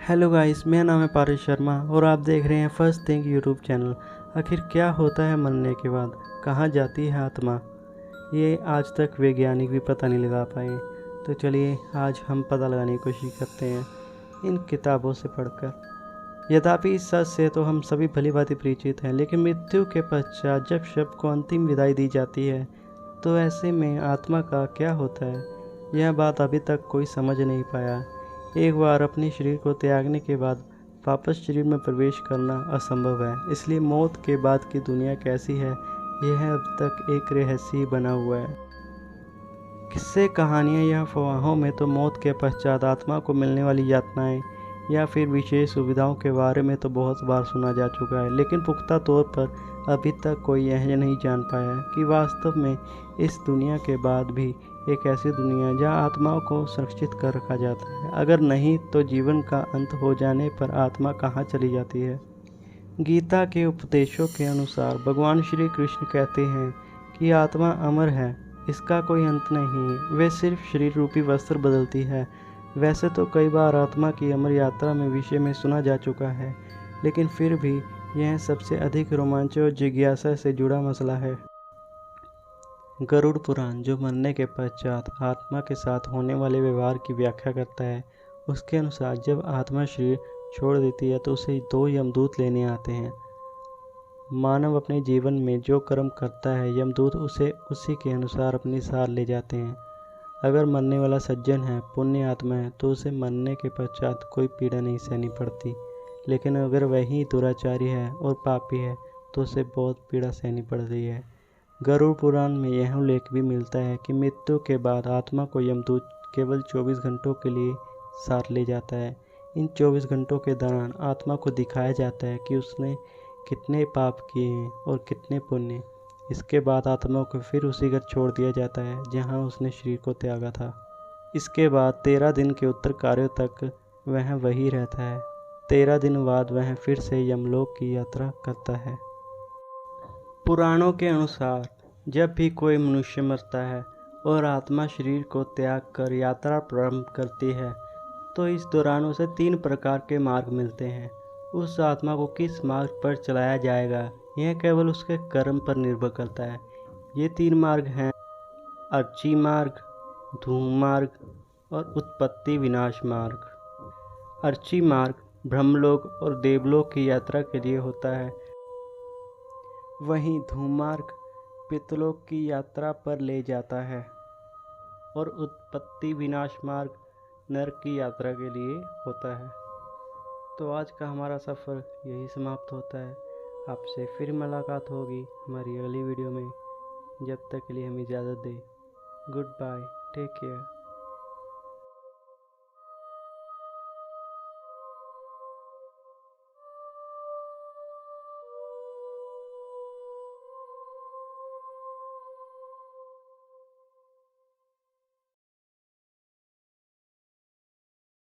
Hello guys, मेरा नाम है पारिश शर्मा और आप देख रहे हैं फर्स्ट थिंग यूट्यूब चैनल। आखिर क्या होता है मरने के बाद, कहाँ जाती है आत्मा, ये आज तक वैज्ञानिक भी पता नहीं लगा पाए। तो चलिए आज हम पता लगाने की कोशिश करते हैं इन किताबों से पढ़कर। यद्यपि इस सच से तो हम सभी भली भांति परिचित हैं, लेकिन मृत्यु के पश्चात जब शव को अंतिम विदाई दी जाती है तो ऐसे में आत्मा का क्या होता है, यह बात अभी तक कोई समझ नहीं पाया। एक बार अपने शरीर को त्यागने के बाद वापस शरीर में प्रवेश करना असंभव है, इसलिए मौत के बाद की दुनिया कैसी है यह अब तक एक रहस्य ही बना हुआ है। किस्से कहानियाँ या अफवाहों में तो मौत के पश्चात आत्मा को मिलने वाली यातनाएं या फिर विशेष सुविधाओं के बारे में तो बहुत बार सुना जा चुका है, लेकिन पुख्ता तौर पर अभी तक कोई यह नहीं जान पाया कि वास्तव में इस दुनिया के बाद भी एक ऐसी दुनिया जहां आत्माओं को सुरक्षित कर रखा जाता है। अगर नहीं तो जीवन का अंत हो जाने पर आत्मा कहाँ चली जाती है। गीता के उपदेशों के अनुसार भगवान श्री कृष्ण कहते हैं कि आत्मा अमर है, इसका कोई अंत नहीं, वे सिर्फ शरीर रूपी वस्त्र बदलती है। वैसे तो कई बार आत्मा की अमर यात्रा में विषय में सुना जा चुका है, लेकिन फिर भी यह सबसे अधिक रोमांच और जिज्ञासा से जुड़ा मसला है। गरुड़ पुराण, जो मरने के पश्चात आत्मा के साथ होने वाले व्यवहार की व्याख्या करता है, उसके अनुसार जब आत्मा शरीर छोड़ देती है तो उसे दो यमदूत लेने आते हैं। मानव अपने जीवन में जो कर्म करता है, यमदूत उसे उसी के अनुसार अपने साथ ले जाते हैं। अगर मरने वाला सज्जन है, पुण्य आत्मा है, तो उसे मरने के पश्चात कोई पीड़ा नहीं सहनी पड़ती, लेकिन अगर वही दुराचारी है और पापी है तो उसे बहुत पीड़ा सहनी पड़ती है। गरुड़ पुराण में यह उल्लेख भी मिलता है कि मृत्यु के बाद आत्मा को यमदूत केवल 24 घंटों के लिए साथ ले जाता है। इन 24 घंटों के दौरान आत्मा को दिखाया जाता है कि उसने कितने पाप किए हैं और कितने पुण्य। इसके बाद आत्मा को फिर उसी घर छोड़ दिया जाता है जहां उसने शरीर को त्यागा था। इसके बाद 13 दिन के उत्तर कार्यों तक वह वही रहता है। 13 दिन बाद वह फिर से यमलोक की यात्रा करता है। पुराणों के अनुसार जब भी कोई मनुष्य मरता है और आत्मा शरीर को त्याग कर यात्रा प्रारंभ करती है तो इस दौरान उसे 3 प्रकार के मार्ग मिलते हैं। उस आत्मा को किस मार्ग पर चलाया जाएगा यह केवल उसके कर्म पर निर्भर करता है। ये 3 मार्ग हैं अर्ची मार्ग, धूम मार्ग और उत्पत्ति विनाश मार्ग। अर्ची मार्ग ब्रह्मलोक और देवलोक की यात्रा के लिए होता है, वहीं धूम मार्ग पितृलोक की यात्रा पर ले जाता है और उत्पत्ति विनाश मार्ग नरक की यात्रा के लिए होता है। तो आज का हमारा सफ़र यही समाप्त होता है। आपसे फिर मुलाकात होगी हमारी अगली वीडियो में। जब तक के लिए हमें इजाज़त दें। Goodbye, take care.